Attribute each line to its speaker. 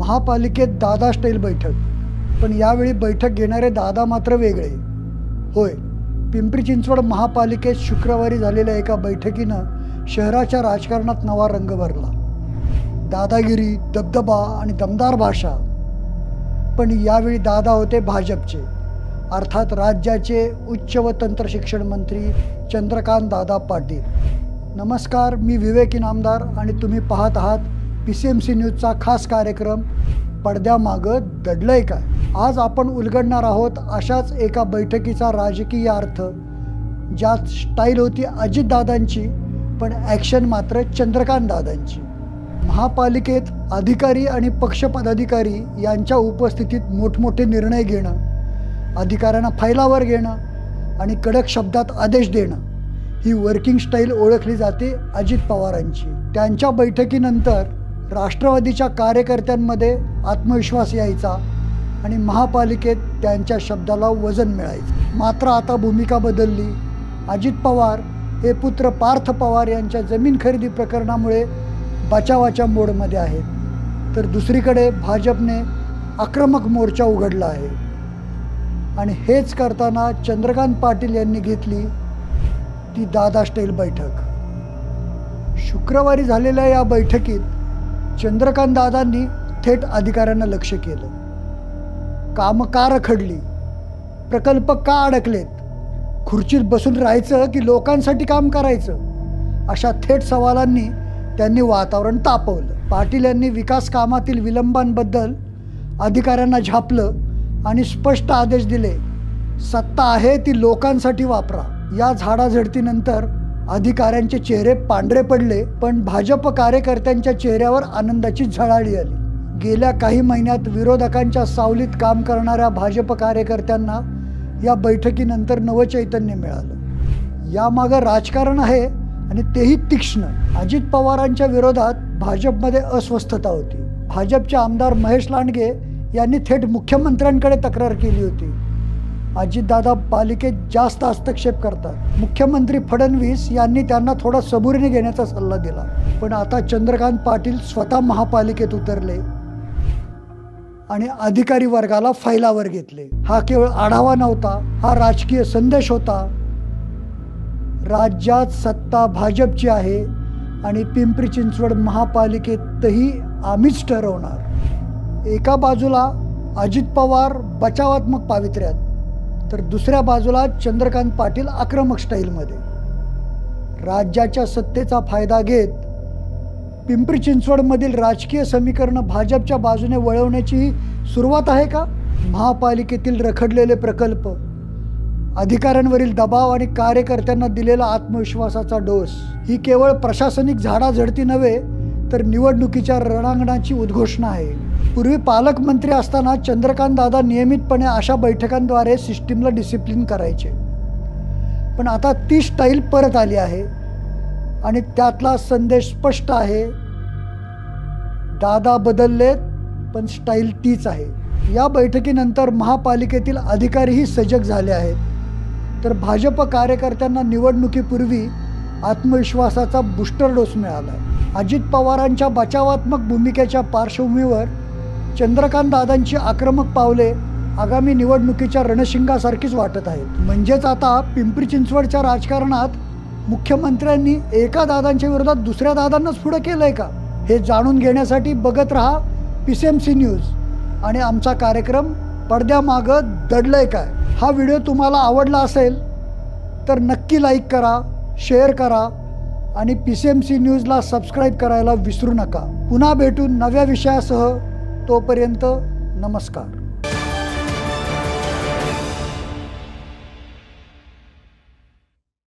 Speaker 1: महापालिकेत दादा स्टाईल बैठक, पण यावेळी बैठक घेणारे दादा मात्र वेगळे. होय, पिंपरी चिंचवड महापालिकेत शुक्रवारी झालेल्या एका बैठकीनं शहराच्या राजकारणात नवा रंग भरला. दादागिरी, दबदबा आणि दमदार भाषा. पण यावेळी दादा होते भाजपचे, अर्थात राज्याचे उच्च व तंत्र शिक्षण मंत्री चंद्रकांत दादा पाटील. नमस्कार, मी विवेक इनामदार आणि तुम्ही पाहत आहात PCMC न्यूजचा खास कार्यक्रम पडद्यामागं दडलंय काय. आज आपण उलगडणार आहोत अशाच एका बैठकीचा राजकीय अर्थ, ज्यात स्टाईल होती अजितदादांची पण ॲक्शन मात्र चंद्रकांत दादांची. महापालिकेत अधिकारी आणि पक्ष पदाधिकारी यांच्या उपस्थितीत मोठमोठे निर्णय घेणं, अधिकाऱ्यांना फायलावर घेणं आणि कडक शब्दात आदेश देणं, ही वर्किंग स्टाईल ओळखली जाते अजित पवारांची. त्यांच्या बैठकीनंतर राष्ट्रवादीच्या कार्यकर्त्यांमध्ये आत्मविश्वास यायचा आणि महापालिकेत त्यांच्या शब्दाला वजन मिळायचं. मात्र आता भूमिका बदलली. अजित पवार हे पुत्र पार्थ पवार यांच्या जमीन खरेदी प्रकरणामुळे बचावाच्या मोडमध्ये आहेत, तर दुसरीकडे भाजपने आक्रमक मोर्चा उघडला आहे. आणि हेच करताना चंद्रकांत पाटील यांनी घेतली ती दादा स्टाईल बैठक. शुक्रवारी झालेल्या या बैठकीत चंद्रकांत दादांनी थेट अधिकाऱ्यांना लक्ष केलं. कामं का रखडली, प्रकल्प का अडकलेत, खुर्चीत बसून राहायचं की लोकांसाठी काम करायचं, अशा थेट सवालांनी त्यांनी वातावरण तापवलं. पाटील यांनी विकास कामातील विलंबांबद्दल अधिकाऱ्यांना झापलं आणि स्पष्ट आदेश दिले, सत्ता आहे ती लोकांसाठी वापरा. या झाडाझडतीनंतर अधिकाऱ्यांचे चेहरे पांढरे पडले, पण भाजप कार्यकर्त्यांच्या चेहऱ्यावर आनंदाची झळाळी आली. गेल्या काही महिन्यात विरोधकांच्या सावलीत काम करणाऱ्या भाजप कार्यकर्त्यांना या बैठकीनंतर नवचैतन्य मिळालं. यामागं राजकारण आहे आणि तेही तीक्ष्ण. अजित पवारांच्या विरोधात भाजपमध्ये अस्वस्थता होती. भाजपचे आमदार महेश लांडगे यांनी थेट मुख्यमंत्र्यांकडे तक्रार केली होती. अजितदादा पालिकेत जास्त हस्तक्षेप करतात. मुख्यमंत्री फडणवीस यांनी त्यांना थोडा सबुरीने घेण्याचा सल्ला दिला. पण आता चंद्रकांत पाटील स्वतः महापालिकेत उतरले आणि अधिकारी वर्गाला फायलावर घेतले. हा केवळ आढावा नव्हता, हा राजकीय संदेश होता. राज्यात सत्ता भाजपची आहे आणि पिंपरी चिंचवड महापालिकेतही आम्हीच ठरवणार. एका बाजूला अजित पवार बचावात्मक पावित्र्यात, तर दुसऱ्या बाजूला चंद्रकांत पाटील आक्रमक स्टाईलमध्ये. राज्याच्या सत्तेचा फायदा घेत पिंपरी चिंचवडमधील राजकीय समीकरणं भाजपच्या बाजूने वळवण्याची सुरुवात आहे का? महापालिकेतील रखडलेले प्रकल्प, अधिकाऱ्यांवरील दबाव आणि कार्यकर्त्यांना दिलेला आत्मविश्वासाचा डोस, ही केवळ प्रशासनिक झाडाझडती नव्हे तर निवडणुकीच्या रणांगणाची उद्घोषणा आहे. पूर्वी पालकमंत्री असताना चंद्रकांत दादा नियमितपणे अशा बैठकांद्वारे सिस्टीमला डिसिप्लिन करायचे. पण आता ती स्टाईल परत आली आहे आणि त्यातला संदेश स्पष्ट आहे, दादा बदललेत पण स्टाईल तीच आहे. या बैठकीनंतर महापालिकेतील अधिकारीही सजग झाले आहेत, तर भाजप कार्यकर्त्यांना निवडणुकीपूर्वी आत्मविश्वासाचा बूस्टर डोस मिळाला आहे. अजित पवारांच्या बचावात्मक भूमिकेच्या पार्श्वभूमीवर चंद्रकांत दादांची आक्रमक पावले आगामी निवडणुकीच्या रणशिंगासारखीच वाटत आहेत. म्हणजेच आता पिंपरी चिंचवडच्या राजकारणात मुख्यमंत्र्यांनी एका दादांच्या विरोधात दुसऱ्या दादांनाच पुढे केलंय का? हे जाणून घेण्यासाठी बघत राहा PCMC न्यूज आणि आमचा कार्यक्रम पडद्यामागं दडलंय काय. हा व्हिडिओ तुम्हाला आवडला असेल तर नक्की लाईक करा, शेअर करा आणि PCMC न्यूजला सबस्क्राईब करायला विसरू नका. पुन्हा भेटू नव्या विषयासह. तोपर्यंत नमस्कार.